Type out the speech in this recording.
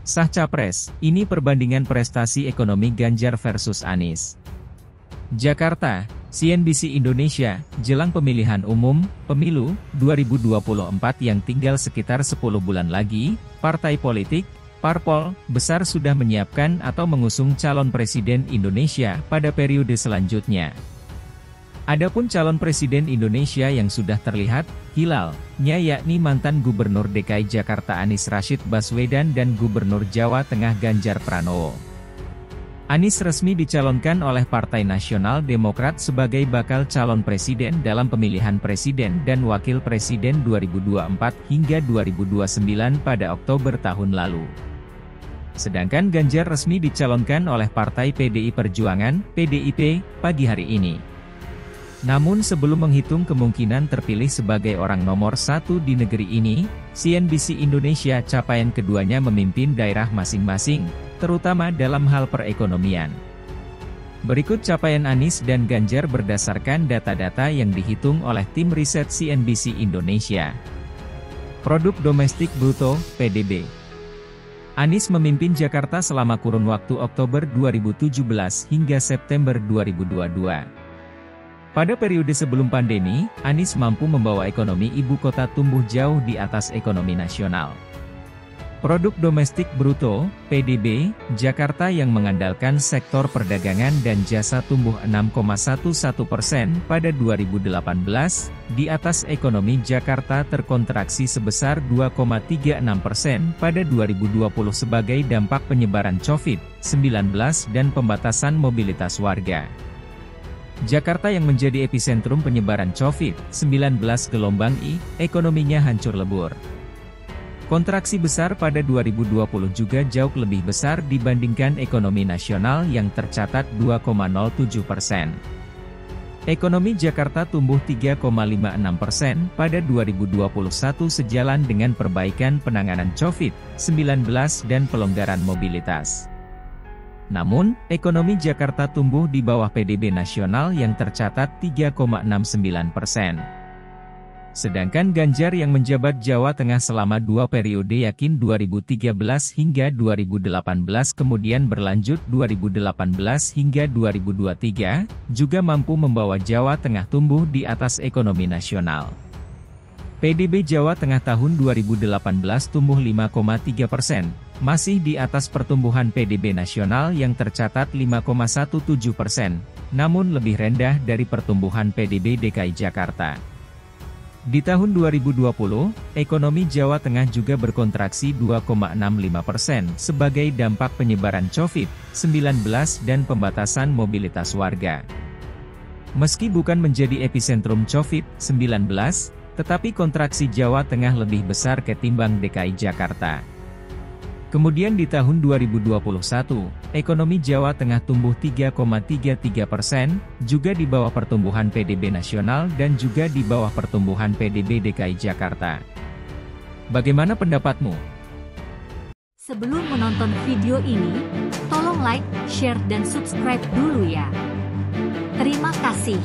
Sah Capres, ini perbandingan prestasi ekonomi Ganjar versus Anies. Jakarta, CNBC Indonesia, jelang pemilihan umum, pemilu, 2024 yang tinggal sekitar 10 bulan lagi, partai politik, parpol, besar sudah menyiapkan atau mengusung calon presiden Indonesia pada periode selanjutnya. Adapun calon presiden Indonesia yang sudah terlihat, hilalnya yakni mantan Gubernur DKI Jakarta Anies Rashid Baswedan dan Gubernur Jawa Tengah Ganjar Pranowo. Anies resmi dicalonkan oleh Partai Nasional Demokrat sebagai bakal calon presiden dalam pemilihan presiden dan wakil presiden 2024 hingga 2029 pada Oktober tahun lalu. Sedangkan Ganjar resmi dicalonkan oleh Partai PDI Perjuangan, PDIP, pagi hari ini. Namun sebelum menghitung kemungkinan terpilih sebagai orang nomor satu di negeri ini, CNBC Indonesia capaian keduanya memimpin daerah masing-masing, terutama dalam hal perekonomian. Berikut capaian Anies dan Ganjar berdasarkan data-data yang dihitung oleh tim riset CNBC Indonesia. Produk Domestik Bruto, PDB. Anies memimpin Jakarta selama kurun waktu Oktober 2017 hingga September 2022. Pada periode sebelum pandemi, Anies mampu membawa ekonomi ibu kota tumbuh jauh di atas ekonomi nasional. Produk Domestik Bruto, PDB, Jakarta yang mengandalkan sektor perdagangan dan jasa tumbuh 6,11% pada 2018, di atas ekonomi Jakarta terkontraksi sebesar 2,36% pada 2020 sebagai dampak penyebaran COVID-19 dan pembatasan mobilitas warga. Jakarta yang menjadi epicentrum penyebaran COVID-19 gelombang I, ekonominya hancur lebur. Kontraksi besar pada 2020 juga jauh lebih besar dibandingkan ekonomi nasional yang tercatat 2,07%. Ekonomi Jakarta tumbuh 3,56% pada 2021 sejalan dengan perbaikan penanganan COVID-19 dan pelonggaran mobilitas. Namun, ekonomi Jakarta tumbuh di bawah PDB nasional yang tercatat 3,69%. Sedangkan Ganjar yang menjabat Jawa Tengah selama 2 periode yakin 2013 hingga 2018 kemudian berlanjut 2018 hingga 2023, juga mampu membawa Jawa Tengah tumbuh di atas ekonomi nasional. PDB Jawa Tengah tahun 2018 tumbuh 5,3%, masih di atas pertumbuhan PDB nasional yang tercatat 5,17%, namun lebih rendah dari pertumbuhan PDB DKI Jakarta. Di tahun 2020, ekonomi Jawa Tengah juga berkontraksi 2,65% sebagai dampak penyebaran COVID-19 dan pembatasan mobilitas warga. Meski bukan menjadi epicentrum COVID-19, tetapi kontraksi Jawa Tengah lebih besar ketimbang DKI Jakarta. Kemudian di tahun 2021, ekonomi Jawa Tengah tumbuh 3,33%, juga di bawah pertumbuhan PDB nasional dan juga di bawah pertumbuhan PDB DKI Jakarta. Bagaimana pendapatmu? Sebelum menonton video ini, tolong like, share dan subscribe dulu ya. Terima kasih.